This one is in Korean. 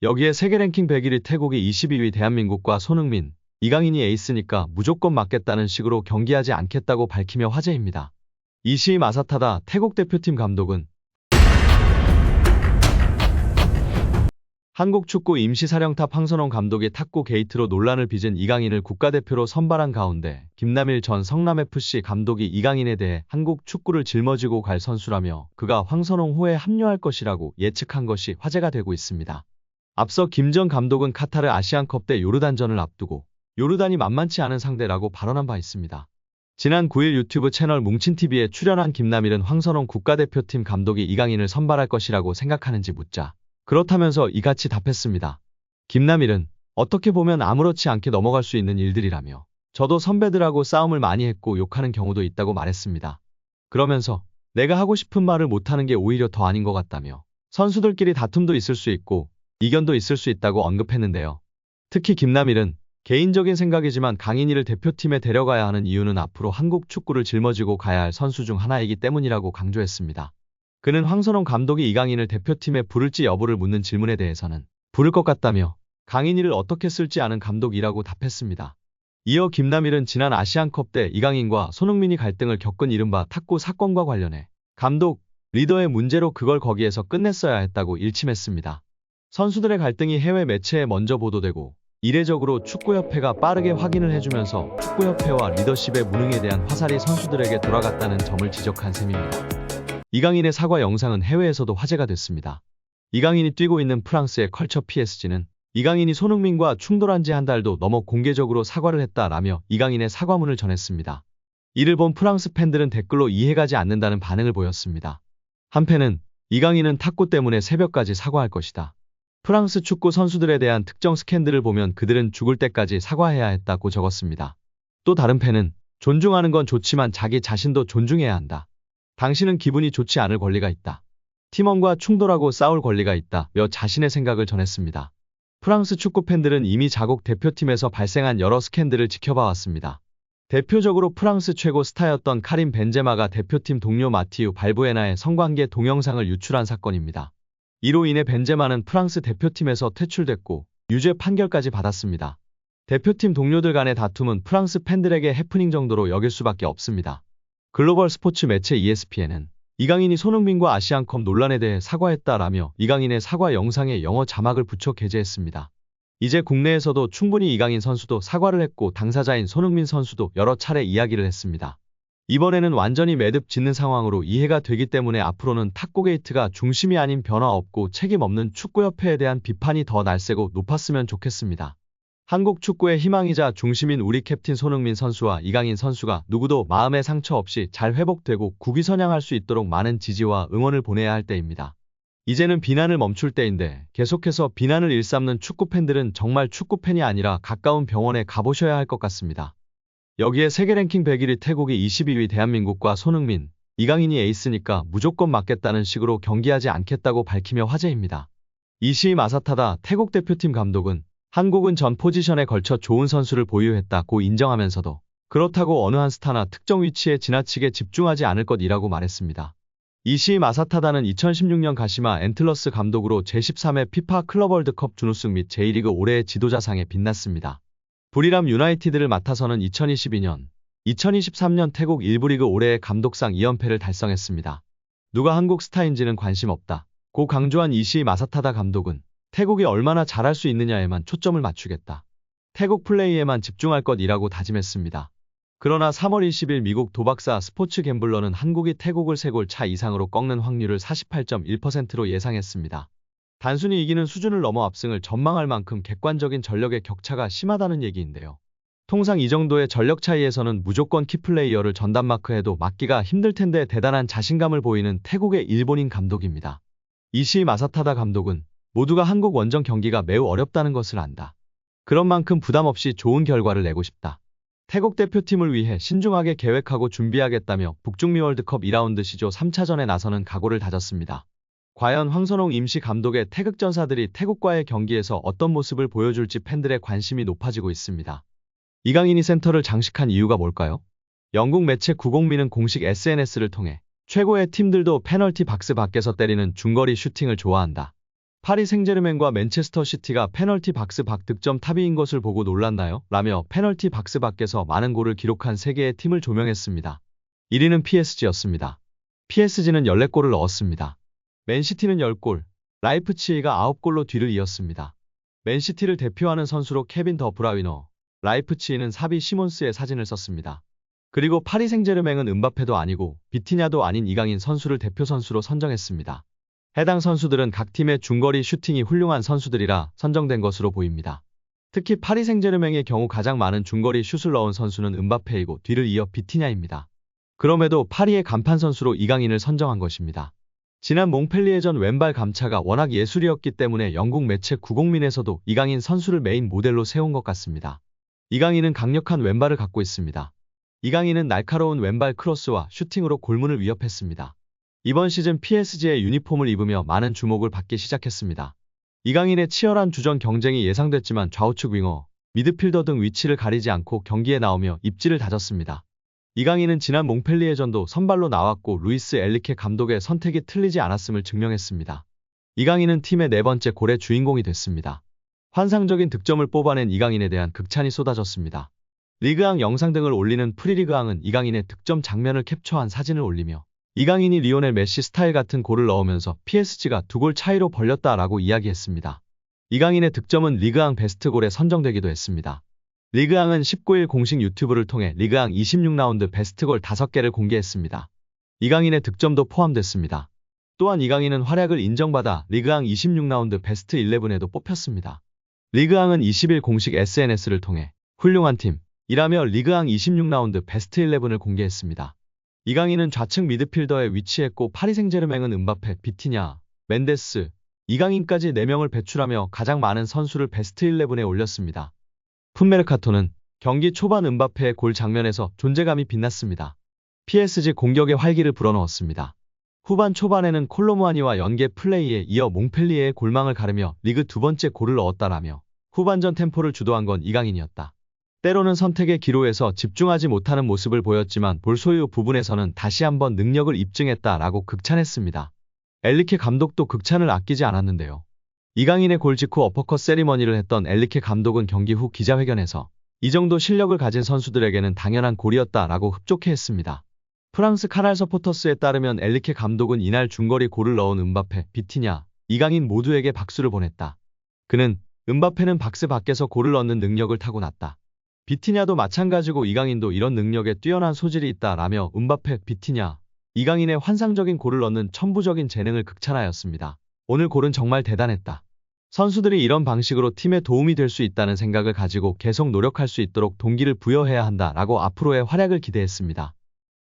여기에 세계 랭킹 101위 태국이 22위 대한민국과 손흥민, 이강인이 에이스니까 무조건 맞겠다는 식으로 경기하지 않겠다고 밝히며 화제입니다. 이시임 아사타다 태국 대표팀 감독은 한국 축구 임시사령탑 황선홍 감독이 탁구 게이트로 논란을 빚은 이강인을 국가대표로 선발한 가운데 김남일 전 성남FC 감독이 이강인에 대해 한국 축구를 짊어지고 갈 선수라며 그가 황선홍 호에 합류할 것이라고 예측한 것이 화제가 되고 있습니다. 앞서 김 전 감독은 카타르 아시안컵 때 요르단전을 앞두고 요르단이 만만치 않은 상대라고 발언한 바 있습니다. 지난 9일 유튜브 채널 뭉친TV에 출연한 김남일은 황선홍 국가대표팀 감독이 이강인을 선발할 것이라고 생각하는지 묻자 그렇다면서 이같이 답했습니다. 김남일은 어떻게 보면 아무렇지 않게 넘어갈 수 있는 일들이라며 저도 선배들하고 싸움을 많이 했고 욕하는 경우도 있다고 말했습니다. 그러면서 내가 하고 싶은 말을 못하는 게 오히려 더 아닌 것 같다며 선수들끼리 다툼도 있을 수 있고 이견도 있을 수 있다고 언급했는데요. 특히 김남일은 개인적인 생각이지만 강인이를 대표팀에 데려가야 하는 이유는 앞으로 한국 축구를 짊어지고 가야 할 선수 중 하나이기 때문이라고 강조했습니다. 그는 황선홍 감독이 이강인을 대표팀에 부를지 여부를 묻는 질문에 대해서는 부를 것 같다며 강인이를 어떻게 쓸지 아는 감독이라고 답했습니다. 이어 김남일은 지난 아시안컵 때 이강인과 손흥민이 갈등을 겪은 이른바 탁구 사건과 관련해 감독, 리더의 문제로 그걸 거기에서 끝냈어야 했다고 일침했습니다. 선수들의 갈등이 해외 매체에 먼저 보도되고 이례적으로 축구협회가 빠르게 확인을 해주면서 축구협회와 리더십의 무능에 대한 화살이 선수들에게 돌아갔다는 점을 지적한 셈입니다. 이강인의 사과 영상은 해외에서도 화제가 됐습니다. 이강인이 뛰고 있는 프랑스의 컬처 PSG는 이강인이 손흥민과 충돌한 지 한 달도 넘어 공개적으로 사과를 했다라며 이강인의 사과문을 전했습니다. 이를 본 프랑스 팬들은 댓글로 이해가지 않는다는 반응을 보였습니다. 한편은 이강인은 탁구 때문에 새벽까지 사과할 것이다. 프랑스 축구 선수들에 대한 특정 스캔들을 보면 그들은 죽을 때까지 사과해야 했다고 적었습니다. 또 다른 팬은 존중하는 건 좋지만 자기 자신도 존중해야 한다. 당신은 기분이 좋지 않을 권리가 있다. 팀원과 충돌하고 싸울 권리가 있다며 자신의 생각을 전했습니다. 프랑스 축구 팬들은 이미 자국 대표팀에서 발생한 여러 스캔들을 지켜봐왔습니다. 대표적으로 프랑스 최고 스타였던 카림 벤제마가 대표팀 동료 마티유 발부에나의 성관계 동영상을 유출한 사건입니다. 이로 인해 벤제마는 프랑스 대표팀에서 퇴출됐고 유죄 판결까지 받았습니다. 대표팀 동료들 간의 다툼은 프랑스 팬들에게 해프닝 정도로 여길 수밖에 없습니다. 글로벌 스포츠 매체 ESPN은 이강인이 손흥민과 아시안컵 논란에 대해 사과했다라며 이강인의 사과 영상에 영어 자막을 붙여 게재했습니다. 이제 국내에서도 충분히 이강인 선수도 사과를 했고 당사자인 손흥민 선수도 여러 차례 이야기를 했습니다. 이번에는 완전히 매듭 짓는 상황으로 이해가 되기 때문에 앞으로는 탁구 게이트가 중심이 아닌 변화 없고 책임 없는 축구협회에 대한 비판이 더 날세고 높았으면 좋겠습니다. 한국 축구의 희망이자 중심인 우리 캡틴 손흥민 선수와 이강인 선수가 누구도 마음의 상처 없이 잘 회복되고 국위선양할 수 있도록 많은 지지와 응원을 보내야 할 때입니다. 이제는 비난을 멈출 때인데 계속해서 비난을 일삼는 축구팬들은 정말 축구팬이 아니라 가까운 병원에 가보셔야 할 것 같습니다. 여기에 세계 랭킹 101위 태국이 22위 대한민국과 손흥민, 이강인이 에이스니까 무조건 맞겠다는 식으로 경기하지 않겠다고 밝히며 화제입니다. 이시임 아사타다 태국 대표팀 감독은 한국은 전 포지션에 걸쳐 좋은 선수를 보유했다고 인정하면서도 그렇다고 어느 한 스타나 특정 위치에 지나치게 집중하지 않을 것이라고 말했습니다. 이시임 아사타다는 2016년 가시마 앤틀러스 감독으로 제13회 피파 클럽 월드컵 준우승 및 제1리그 올해의 지도자상에 빛났습니다. 부리람 유나이티드를 맡아서는 2022년, 2023년 태국 1부 리그 올해의 감독상 2연패를 달성했습니다. 누가 한국 스타인지는 관심 없다. 고 강조한 이시임 아사타다 감독은 태국이 얼마나 잘할 수 있느냐에만 초점을 맞추겠다. 태국 플레이에만 집중할 것이라고 다짐했습니다. 그러나 3월 20일 미국 도박사 스포츠 갬블러는 한국이 태국을 3골 차 이상으로 꺾는 확률을 48.1%로 예상했습니다. 단순히 이기는 수준을 넘어 압승을 전망할 만큼 객관적인 전력의 격차가 심하다는 얘기인데요. 통상 이 정도의 전력 차이에서는 무조건 키플레이어를 전담마크해도 막기가 힘들 텐데 대단한 자신감을 보이는 태국의 일본인 감독입니다. 이시임 아사타다 감독은 모두가 한국 원정 경기가 매우 어렵다는 것을 안다. 그런 만큼 부담 없이 좋은 결과를 내고 싶다. 태국 대표팀을 위해 신중하게 계획하고 준비하겠다며 북중미 월드컵 2라운드 시조 3차전에 나서는 각오를 다졌습니다. 과연 황선홍 임시 감독의 태극전사들이 태국과의 경기에서 어떤 모습을 보여줄지 팬들의 관심이 높아지고 있습니다. 이강인이 센터를 장식한 이유가 뭘까요? 영국 매체 90미는 공식 SNS를 통해 최고의 팀들도 페널티 박스 밖에서 때리는 중거리 슈팅을 좋아한다. 파리 생제르맹과 맨체스터 시티가 페널티 박스 밖 득점 탑위인 것을 보고 놀랐나요? 라며 페널티 박스 밖에서 많은 골을 기록한 3개의 팀을 조명했습니다. 1위는 PSG였습니다. PSG는 14골을 넣었습니다. 맨시티는 10골, 라이프치히가 9골로 뒤를 이었습니다. 맨시티를 대표하는 선수로 케빈 더 브라위너, 라이프치히는 사비 시몬스의 사진을 썼습니다. 그리고 파리 생제르맹은 음바페도 아니고 비티냐도 아닌 이강인 선수를 대표 선수로 선정했습니다. 해당 선수들은 각 팀의 중거리 슈팅이 훌륭한 선수들이라 선정된 것으로 보입니다. 특히 파리 생제르맹의 경우 가장 많은 중거리 슛을 넣은 선수는 음바페이고 뒤를 이어 비티냐입니다. 그럼에도 파리의 간판 선수로 이강인을 선정한 것입니다. 지난 몽펠리에전 왼발 감차가 워낙 예술이었기 때문에 영국 매체 구공민에서도 이강인 선수를 메인 모델로 세운 것 같습니다. 이강인은 강력한 왼발을 갖고 있습니다. 이강인은 날카로운 왼발 크로스와 슈팅으로 골문을 위협했습니다. 이번 시즌 PSG의 유니폼을 입으며 많은 주목을 받기 시작했습니다. 이강인의 치열한 주전 경쟁이 예상됐지만 좌우측 윙어, 미드필더 등 위치를 가리지 않고 경기에 나오며 입지를 다졌습니다. 이강인은 지난 몽펠리에전도 선발로 나왔고 루이스 엘리케 감독의 선택이 틀리지 않았음을 증명했습니다. 이강인은 팀의 4번째 골의 주인공이 됐습니다. 환상적인 득점을 뽑아낸 이강인에 대한 극찬이 쏟아졌습니다. 리그앙 영상 등을 올리는 프리리그앙은 이강인의 득점 장면을 캡처한 사진을 올리며 이강인이 리오넬 메시 스타일 같은 골을 넣으면서 PSG가 2골 차이로 벌렸다라고 이야기했습니다. 이강인의 득점은 리그앙 베스트 골에 선정되기도 했습니다. 리그앙은 19일 공식 유튜브를 통해 리그앙 26라운드 베스트 골 5개를 공개했습니다. 이강인의 득점도 포함됐습니다. 또한 이강인은 활약을 인정받아 리그앙 26라운드 베스트 11에도 뽑혔습니다. 리그앙은 20일 공식 SNS를 통해 훌륭한 팀이라며 리그앙 26라운드 베스트 11을 공개했습니다. 이강인은 좌측 미드필더에 위치했고 파리 생제르맹은 음바페, 비티냐, 멘데스, 이강인까지 4명을 배출하며 가장 많은 선수를 베스트 11에 올렸습니다. 풋메르카토는 경기 초반 음바페의 골 장면에서 존재감이 빛났습니다. PSG 공격의 활기를 불어넣었습니다. 후반 초반에는 콜로무아니와 연계 플레이에 이어 몽펠리에의 골망을 가르며 리그 2번째 골을 넣었다라며 후반전 템포를 주도한 건 이강인이었다. 때로는 선택의 기로에서 집중하지 못하는 모습을 보였지만 볼 소유 부분에서는 다시 한번 능력을 입증했다라고 극찬했습니다. 엘리케 감독도 극찬을 아끼지 않았는데요. 이강인의 골 직후 어퍼컷 세리머니를 했던 엘리케 감독은 경기 후 기자회견에서 이 정도 실력을 가진 선수들에게는 당연한 골이었다라고 흡족해 했습니다. 프랑스 카날 서포터스에 따르면 엘리케 감독은 이날 중거리 골을 넣은 음바페, 비티냐, 이강인 모두에게 박수를 보냈다. 그는 음바페는 박스 밖에서 골을 넣는 능력을 타고났다. 비티냐도 마찬가지고 이강인도 이런 능력에 뛰어난 소질이 있다라며 음바페, 비티냐, 이강인의 환상적인 골을 넣는 천부적인 재능을 극찬하였습니다. 오늘 골은 정말 대단했다. 선수들이 이런 방식으로 팀에 도움이 될 수 있다는 생각을 가지고 계속 노력할 수 있도록 동기를 부여해야 한다라고 앞으로의 활약을 기대했습니다.